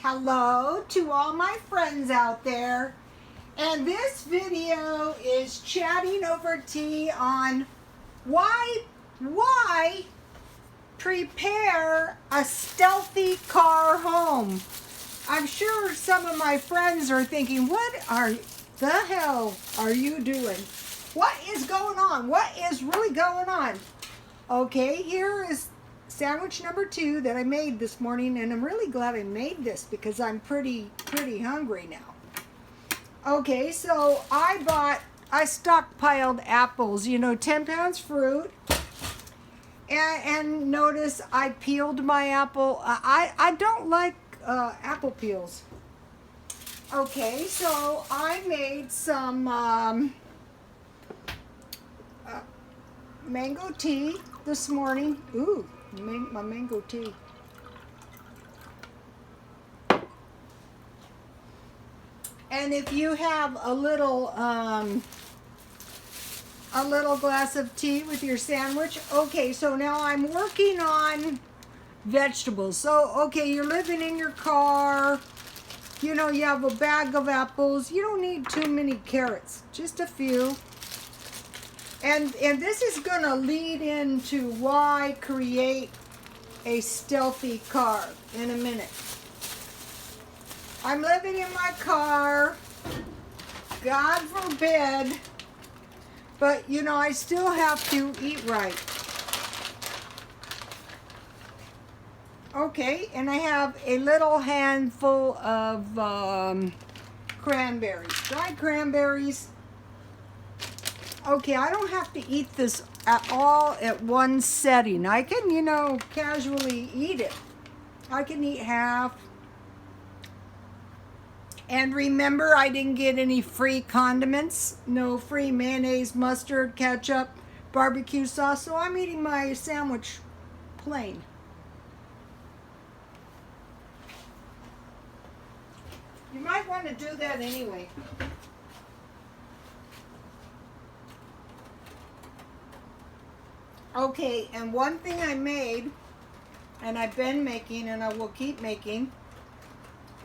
Hello to all my friends out there. And this video is chatting over tea on why prepare a stealthy car home. I'm sure some of my friends are thinking, what the hell are you doing? What is going on? What is really going on? Okay, here is sandwich number 2 that I made this morning, and I'm really glad I made this because I'm pretty hungry now. Okay, so I stockpiled apples, 10 pounds fruit, and notice I peeled my apple. I don't like apple peels. Okay, so I made some mango tea this morning. Ooh, my mango tea. And if you have a little glass of tea with your sandwich. Okay, so now I'm working on vegetables. So, okay, you're living in your car. You have a bag of apples. You don't need too many carrots, just a few. And this is going to lead into why create a stealthy car in a minute. I'm living in my car, God forbid, but I still have to eat right. Okay, and I have a little handful of cranberries, dried cranberries. Okay, I don't have to eat this at all at one setting. I can, casually eat it. I can eat half. And remember, I didn't get any free condiments. No free mayonnaise, mustard, ketchup, barbecue sauce. So I'm eating my sandwich plain. You might want to do that anyway. Okay, and one thing I made, and I've been making, and I will keep making,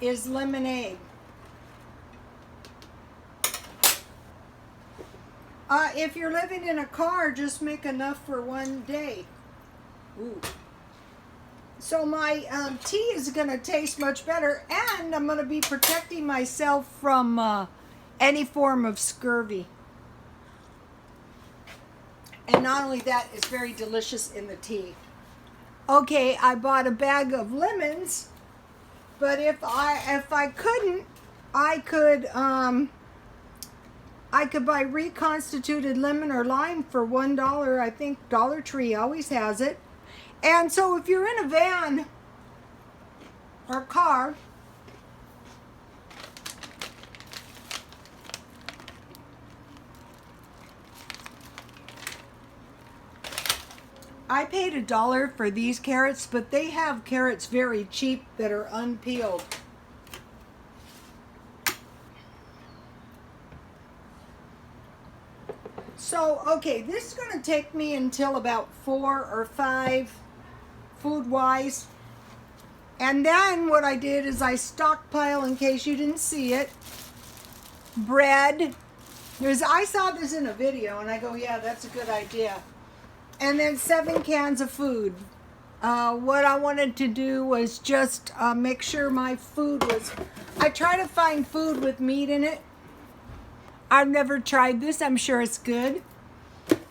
is lemonade. If you're living in a car, just make enough for one day. Ooh. So my tea is going to taste much better, and I'm going to be protecting myself from any form of scurvy. And not only that, it's very delicious in the tea. Okay, I bought a bag of lemons, but if I couldn't, I could buy reconstituted lemon or lime for $1. I think Dollar Tree always has it. And so if you're in a van or car, I paid $1 for these carrots, but they have carrots very cheap that are unpeeled. So, okay, this is going to take me until about 4 or 5 food-wise. And then what I did is I stockpile, in case you didn't see it, bread. I saw this in a video, and I go, yeah, that's a good idea. And then 7 cans of food. What I wanted to do was just make sure my food was... I try to find food with meat in it. I've never tried this. I'm sure it's good.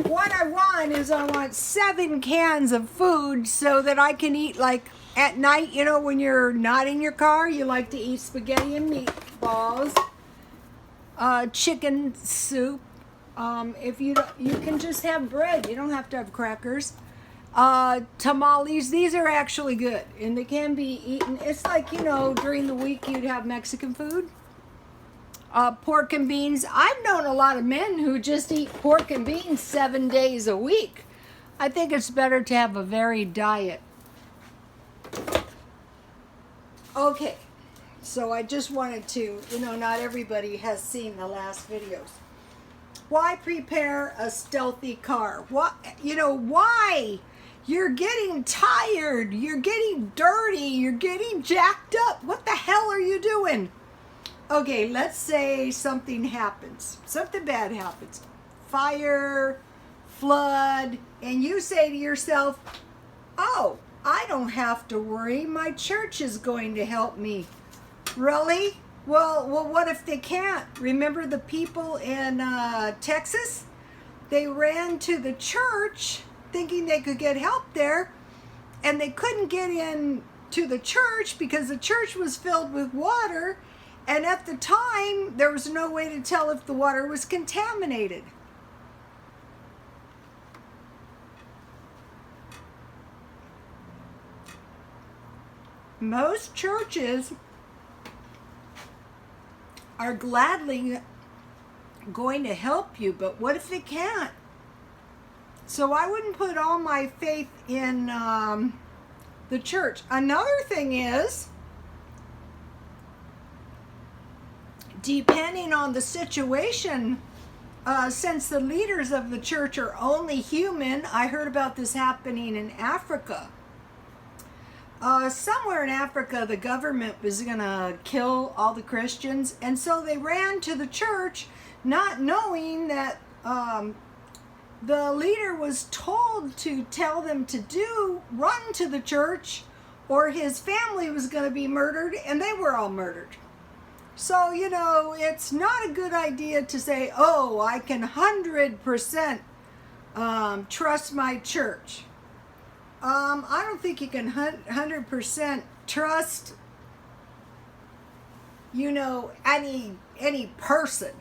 What I want 7 cans of food so that I can eat, like, at night, when you're not in your car, you like to eat spaghetti and meatballs, chicken soup. If you can just have bread. You don't have to have crackers. Tamales. These are actually good, and they can be eaten. It's like, during the week you'd have Mexican food. Pork and beans. I've known a lot of men who just eat pork and beans 7 days a week. I think it's better to have a varied diet. Okay, so I just wanted to, not everybody has seen the last videos. Why prepare a stealthy car? Why? You're getting tired. You're getting dirty. You're getting jacked up. What the hell doing? Okay, let's say something happens. Something bad happens. Fire, flood, and you say to yourself, oh, I don't have to worry. My church is going to help me. Really? Well, what if they can't? Remember the people in Texas? They ran to the church thinking they could get help there, and they couldn't get in to the church because the church was filled with water, and at the time, there was no way to tell if the water was contaminated. Most churches are gladly going to help you, but what if they can't? So I wouldn't put all my faith in the church. Another thing is, depending on the situation, since the leaders of the church are only human, I heard about this happening in Africa. Somewhere in Africa, the government was going to kill all the Christians, and so they ran to the church, not knowing that the leader was told to tell them to run to the church, or his family was going to be murdered, and they were all murdered. So, you know, it's not a good idea to say, oh, I can 100% trust my church. I don't think you can 100% trust, you know, any person.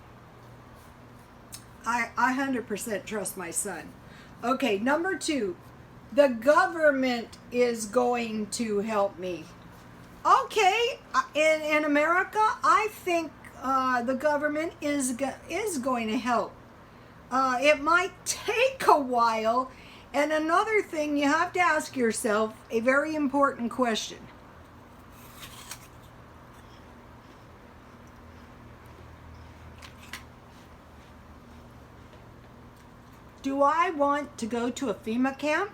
I 100% trust my son. Okay, number 2, the government is going to help me. Okay, in America, I think the government is going to help. It might take a while. And another thing, you have to ask yourself a very important question. Do I want to go to a FEMA camp?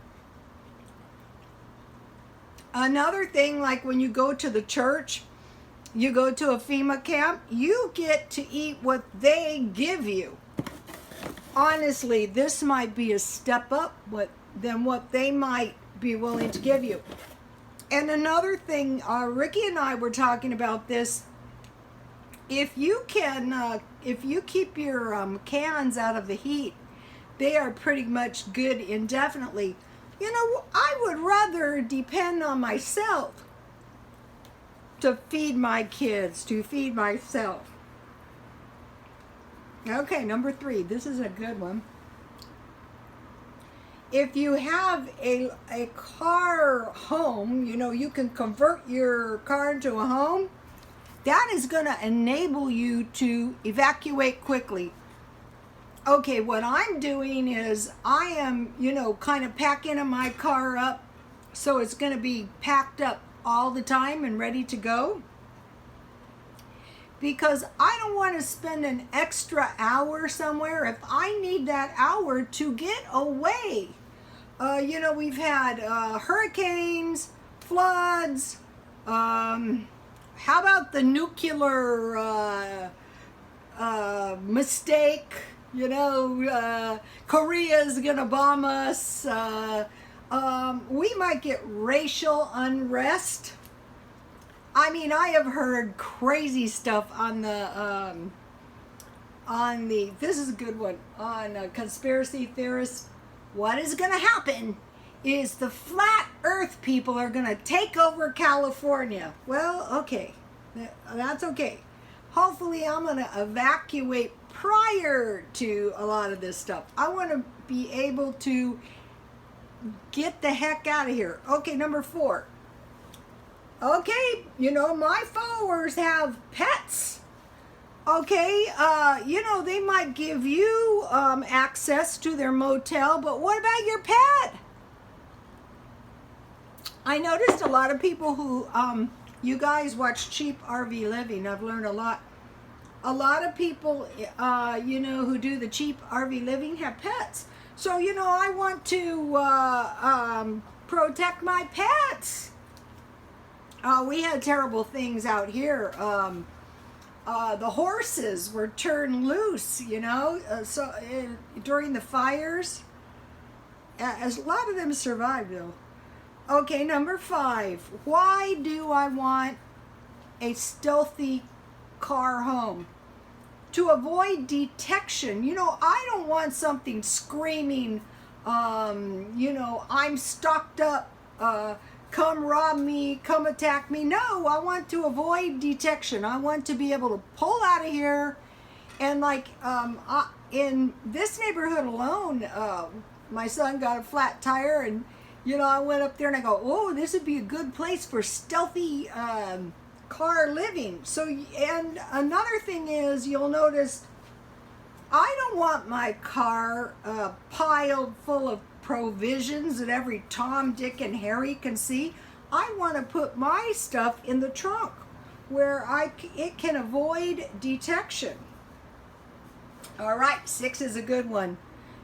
Another thing, like when you go to the church, you go to a FEMA camp, you get to eat what they give you. Honestly, this might be a step up than what they might be willing to give you. And another thing, Ricky and I were talking about this. If you keep your cans out of the heat, they are pretty much good indefinitely. You know, I would rather depend on myself to feed my kids, to feed myself. Okay, number 3. This is a good one. If you have a car home, you know, you can convert your car into a home. That is going to enable you to evacuate quickly. Okay, what I'm doing is I am, you know, kind of packing my car up so it's going to be packed up all the time and ready to go. Because I don't want to spend an extra hour somewhere if I need that hour to get away. You know, we've had hurricanes, floods. How about the nuclear mistake? You know, Korea's gonna bomb us. We might get racial unrest. I mean, I have heard crazy stuff on the this is a good one, on conspiracy theorists. What is going to happen is the flat earth people are going to take over California. Well, okay, that's okay. Hopefully I'm going to evacuate prior to a lot of this stuff. I want to be able to get the heck out of here. Okay, number 4. Okay, you know, my followers have pets. Okay, you know, they might give you access to their motel, but what about your pet? I noticed a lot of people who, you guys watch Cheap RV Living. I've learned a lot. A lot of people, you know, who do the Cheap RV Living have pets. So, you know, I want to protect my pets. We had terrible things out here. The horses were turned loose, during the fires. As a lot of them survived, though. Okay, number 5. Why do I want a stealthy car home? To avoid detection. I don't want something screaming, I'm stocked up, come rob me, come attack me. No, I want to avoid detection. I want to be able to pull out of here. And in this neighborhood alone, my son got a flat tire, and I went up there and I go, oh, this would be a good place for stealthy car living. So, and another thing is, you'll notice I don't want my car piled full of provisions that every Tom, Dick, and Harry can see. I want to put my stuff in the trunk where it can avoid detection. All right, 6 is a good one.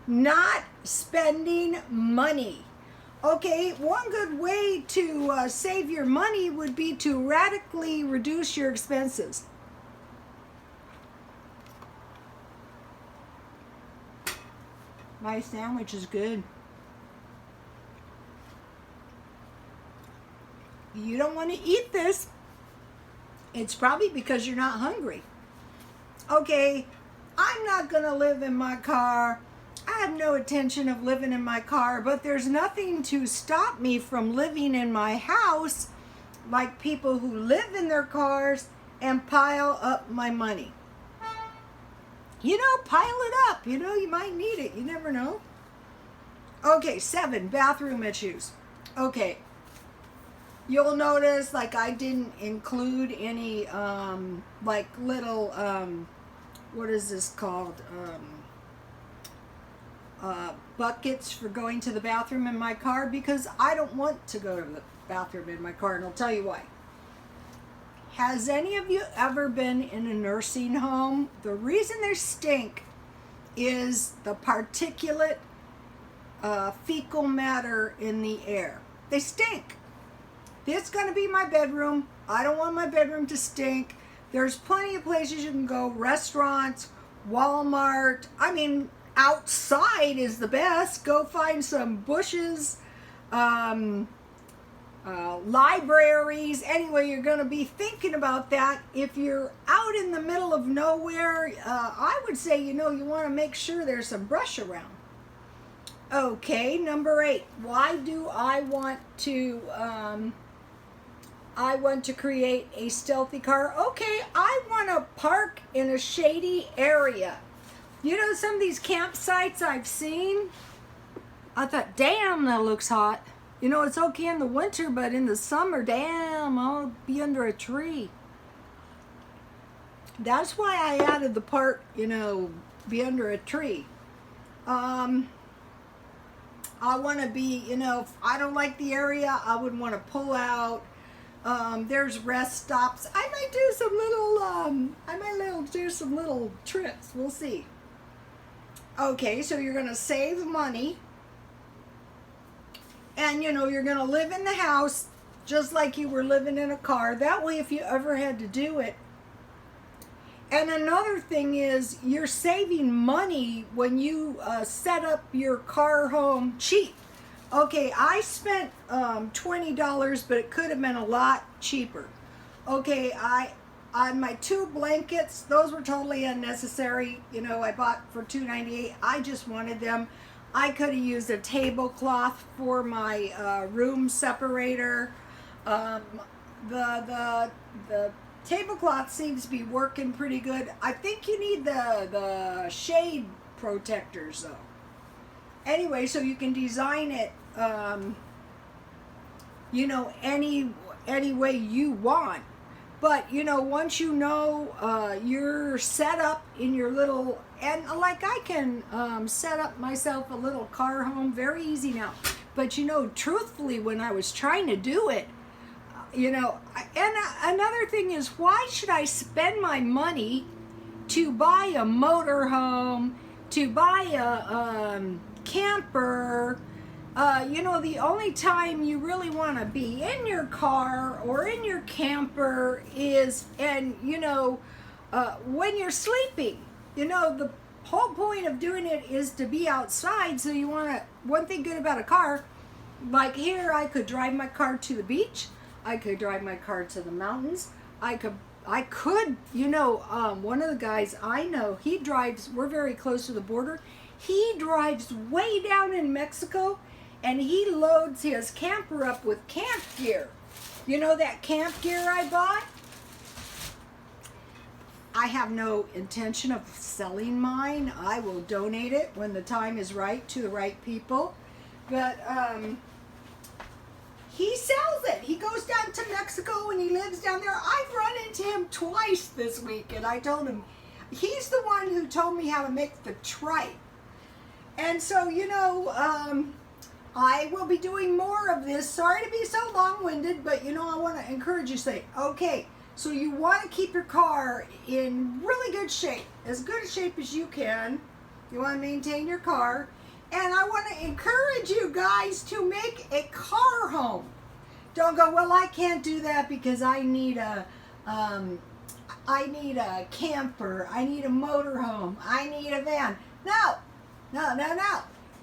Not spending money. Okay, one good way to save your money would be to radically reduce your expenses. My sandwich is good. You don't want to eat this. It's probably because you're not hungry. Okay, I'm not going to live in my car. I have no intention of living in my car, but there's nothing to stop me from living in my house like people who live in their cars and pile up my money. Pile it up. You might need it. You never know. Okay, 7, bathroom issues. Okay, you'll notice I didn't include any little, what is this called? Buckets for going to the bathroom in my car, because I don't want to go to the bathroom in my car, and I'll tell you why. Has any of you ever been in a nursing home? The reason they stink is the particulate fecal matter in the air. They stink. This is going to be my bedroom. I don't want my bedroom to stink. There's plenty of places you can go, restaurants, Walmart. Outside is the best. Go find some bushes, libraries. Anyway, you're going to be thinking about that. If you're out in the middle of nowhere, I would say, you want to make sure there's some brush around. Okay, number 8. Why do I want to create a stealthy car? Okay, I want to park in a shady area. Some of these campsites I've seen, I thought, damn, that looks hot. It's okay in the winter, but in the summer, damn, I'll be under a tree. That's why I added the part, be under a tree. I want to be, if I don't like the area, I would want to pull out. There's rest stops. I might do some little trips. We'll see. Okay, so you're going to save money. And, you're going to live in the house just like you were living in a car. That way, if you ever had to do it. And another thing is, you're saving money when you set up your car home cheap. Okay, I spent $20, but it could have been a lot cheaper. Okay, on my 2 blankets, those were totally unnecessary. I bought for $2.98. I just wanted them. I could have used a tablecloth for my room separator. The tablecloth seems to be working pretty good. I think you need the shade protectors though. Anyway, so you can design it, any way you want. But, once you're set up in your little, and I can set up myself a little car home very easy now. But, truthfully, when I was trying to do it, and another thing is, why should I spend my money to buy a motorhome, to buy a camper, You know, the only time you really want to be in your car or in your camper is, and you know, when you're sleeping. You know, the whole point of doing it is to be outside. So you want to, one thing good about a car, like here, I could drive my car to the beach. I could drive my car to the mountains. I could, you know, one of the guys I know, he drives, we're very close to the border. He drives way down in Mexico, and he loads his camper up with camp gear. You know that camp gear I bought? I have no intention of selling mine. I will donate it when the time is right to the right people. But he sells it. He goes down to Mexico and he lives down there. I've run into him twice this week, and I told him, he's the one who told me how to make the tripe. And so, you know, I will be doing more of this. Sorry to be so long-winded, but you know, I want to encourage you to say, okay, so you want to keep your car in really good shape, as good a shape as you can. You want to maintain your car. And I want to encourage you guys to make a car home. Don't go, well, I can't do that because I need a camper, I need a motorhome, I need a van. No.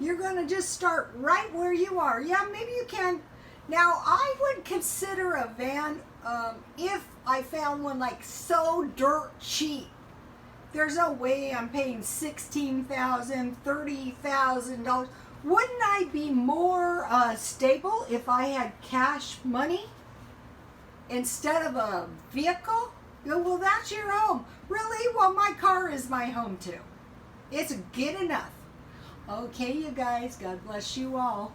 You're going to just start right where you are. Yeah, maybe you can. Now, I would consider a van if I found one like so dirt cheap. There's no way I'm paying $16,000, $30,000. Wouldn't I be more stable if I had cash money instead of a vehicle? You go, well, that's your home. Really? Well, my car is my home too. It's good enough. Okay, you guys, God bless you all.